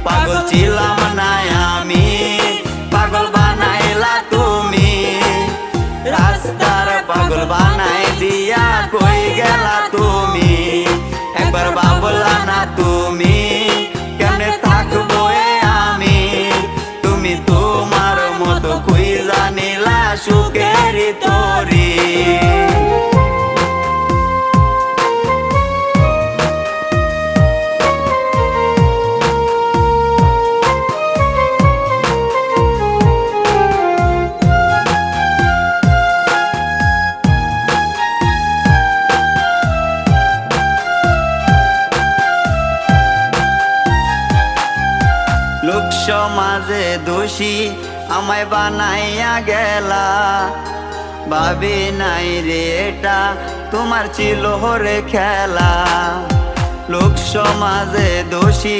পাগল ছিলাম না আমি, পাগল বানাইলা তুমি। রাস্তার পাগল বানাই দিয়া কই গেলা তুমি, একবার ভাবলা না তুমি কেমনে থাকবো আমি। তুমি তোমার মতো কই জানিলা সুখের তরি। লোক সমাজে দোষী আমায় বানাইয়া গেলা, ভাবি নাই রে এটা তোমার ছিল রে খেলা। লোক সমাজে দোষী